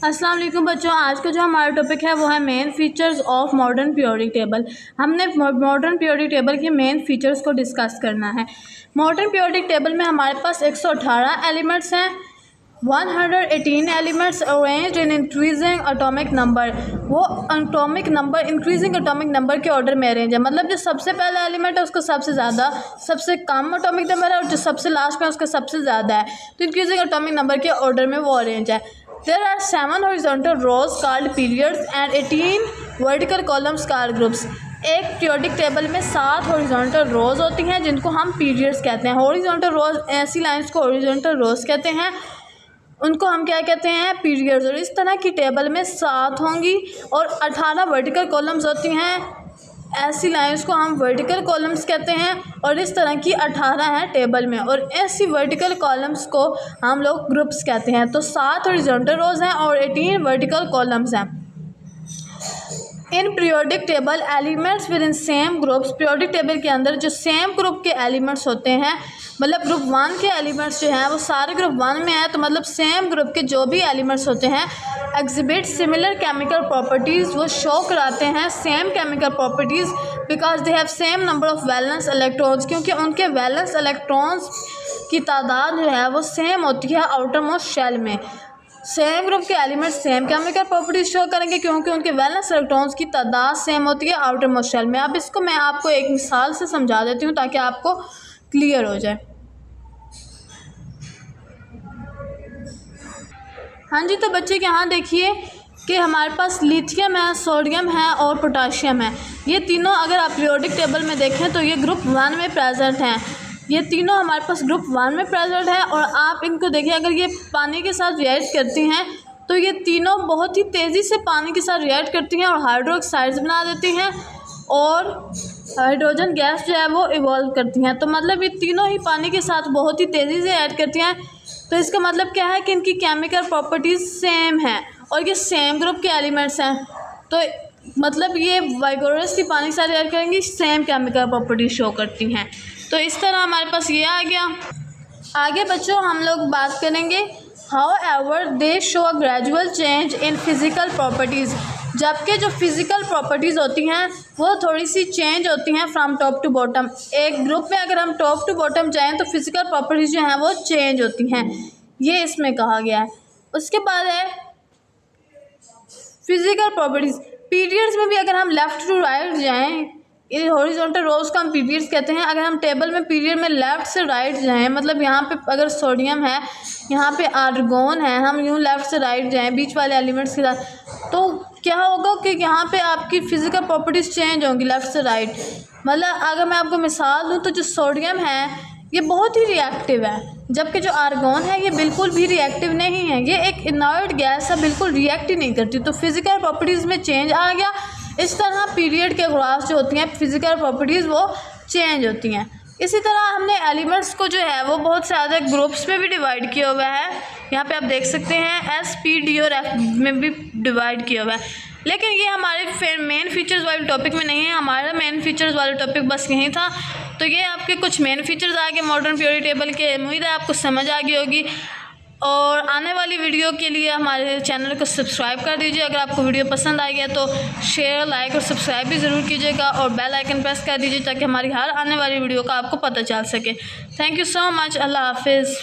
अस्सलाम वालेकुम बच्चों, आज का जो हमारा टॉपिक है वो है main features of modern periodic table. हमने मॉडर्न पीरियोडिक टेबल के मेन फीचर्स को डिस्कस करना है। मॉडर्न पीरियोडिक टेबल में हमारे पास 118 एलिमेंट्स हैं, 118 elements arranged in increasing atomic number. वो atomic number increasing atomic number के ऑर्डर में अरेंज है, मतलब जो सबसे पहला एलिमेंट है उसका सबसे ज़्यादा, सबसे कम एटॉमिक नंबर है और जो सबसे लास्ट में उसका सबसे ज़्यादा है, तो इंक्रीजिंग एटॉमिक नंबर के ऑर्डर में वो अरेंज है। There are 7 horizontal rows called periods and 18 vertical columns called groups। एक पीरियोडिक टेबल में 7 हॉरिजॉन्टल रोज़ होती हैं जिनको हम पीरियड्स कहते हैं। हॉरिजॉन्टल रोज़, ऐसी लाइंस को हॉरिजॉन्टल रोज़ कहते हैं, उनको हम क्या कहते हैं, पीरियड्स। और इस तरह की टेबल में 7 होंगी और 18 वर्टिकल कॉलम्स होती हैं, ऐसी लाइंस को हम वर्टिकल कॉलम्स कहते हैं। और इस तरह की 18 हैं टेबल में, और ऐसी वर्टिकल कॉलम्स को हम लोग ग्रुप्स कहते हैं। तो 7 हॉरिजॉन्टल रोज़ हैं और 18 वर्टिकल कॉलम्स हैं। In periodic table elements with in same groups, periodic table के अंदर जो सेम ग्रुप के एलिमेंट्स होते हैं, मतलब ग्रुप 1 के एलिमेंट्स जो हैं वो सारे ग्रुप 1 में हैं, तो मतलब सेम ग्रुप के जो भी एलिमेंट्स होते हैं एग्जिबिट सिमिलर केमिकल प्रॉपर्टीज़, वो शो कराते हैं same chemical properties because they have same number of valence electrons, क्योंकि उनके वैलेंस इलेक्ट्रॉन्स की तादाद जो है वो सेम होती है आउटर मोस्ट शेल में। सेम ग्रुप के elements same chemical properties show करेंगे क्योंकि उनके वैलेंस इलेक्ट्रॉन्स की तादाद सेम होती है आउटर मोस्ट शेल में। अब इसको मैं आपको एक मिसाल से समझा देती हूँ ताकि आपको क्लियर हो जाए। हाँ जी, तो बच्चे यहाँ देखिए कि हमारे पास लिथियम है, सोडियम है और पोटाशियम है। ये तीनों अगर आप पीरियोडिक टेबल में देखें तो ये ग्रुप 1 में प्रेजेंट हैं। ये तीनों हमारे पास ग्रुप 1 में प्रेजेंट है। और आप इनको देखिए, अगर ये पानी के साथ रिएक्ट करती हैं तो ये तीनों बहुत ही तेज़ी से पानी के साथ रिएक्ट करती हैं और हाइड्रोक्साइड्स बना देती हैं और हाइड्रोजन गैस जो है वो इवॉल्व करती हैं। तो मतलब ये तीनों ही पानी के साथ बहुत ही तेज़ी से ऐड करती हैं। तो इसका मतलब क्या है कि इनकी केमिकल प्रॉपर्टीज़ सेम हैं और ये सेम ग्रुप के एलिमेंट्स हैं। तो मतलब ये वाइगोरसली पानी के साथ रिएक्ट करेंगी, सेम केमिकल प्रॉपर्टीज शो करती हैं। तो इस तरह हमारे पास ये आ गया। आगे बच्चों हम लोग बात करेंगे how ever they show a gradual change in physical properties, जबकि जो फिज़िकल प्रॉपर्टीज़ होती हैं वो थोड़ी सी चेंज होती हैं फ्रॉम टॉप टू बॉटम। एक ग्रुप में अगर हम टॉप टू बॉटम जाएँ तो फिज़िकल प्रॉपर्टीज़ जो हैं वो चेंज होती हैं, ये इसमें कहा गया है। उसके बाद है फिज़िकल प्रॉपर्टीज़। पीरियड्स में भी अगर हम लेफ़्ट टू राइट जाएँ, ये हॉरिजॉन्टल रोज़ को हम पीरियड्स कहते हैं। अगर हम टेबल में पीरियड में लेफ़्ट से राइट जाएँ, मतलब यहाँ पे अगर सोडियम है, यहाँ पे आर्गोन है, हम यूँ लेफ़्ट से राइट जाएँ बीच वाले एलिमेंट्स के साथ, तो क्या होगा कि यहाँ पे आपकी फ़िज़िकल प्रॉपर्टीज़ चेंज होंगी लेफ़्ट से राइट। मतलब अगर मैं आपको मिसाल दूँ तो जो सोडियम है ये बहुत ही रिएक्टिव है, जबकि जो आर्गोन है ये बिल्कुल भी रिएक्टिव नहीं है। ये एक इनर्ट गैस है, बिल्कुल रिएक्ट ही नहीं करती। तो फिज़िकल प्रॉपर्टीज़ में चेंज आ गया। इस तरह पीरियड के ग्राफ जो होती हैं फिज़िकल प्रॉपर्टीज़ वो चेंज होती हैं। इसी तरह हमने एलिमेंट्स को जो है वो बहुत ज़्यादा ग्रुप्स में भी डिवाइड किया हुआ है। यहाँ पे आप देख सकते हैं S, P, D और F में भी डिवाइड किया हुआ है। लेकिन ये हमारे मेन फीचर्स वाले टॉपिक में नहीं है। हमारा मेन फीचर्स वाला टॉपिक बस यही था। तो ये आपके कुछ मेन फीचर्स आ गए मॉडर्न पीरियोडिक टेबल के। उम्मीद है आपको समझ आ गई होगी। और आने वाली वीडियो के लिए हमारे चैनल को सब्सक्राइब कर दीजिए। अगर आपको वीडियो पसंद आई है तो शेयर, लाइक और सब्सक्राइब भी ज़रूर कीजिएगा और बेल आइकन प्रेस कर दीजिए ताकि हमारी हर आने वाली वीडियो का आपको पता चल सके। Thank you so much. अल्लाह हाफिज़।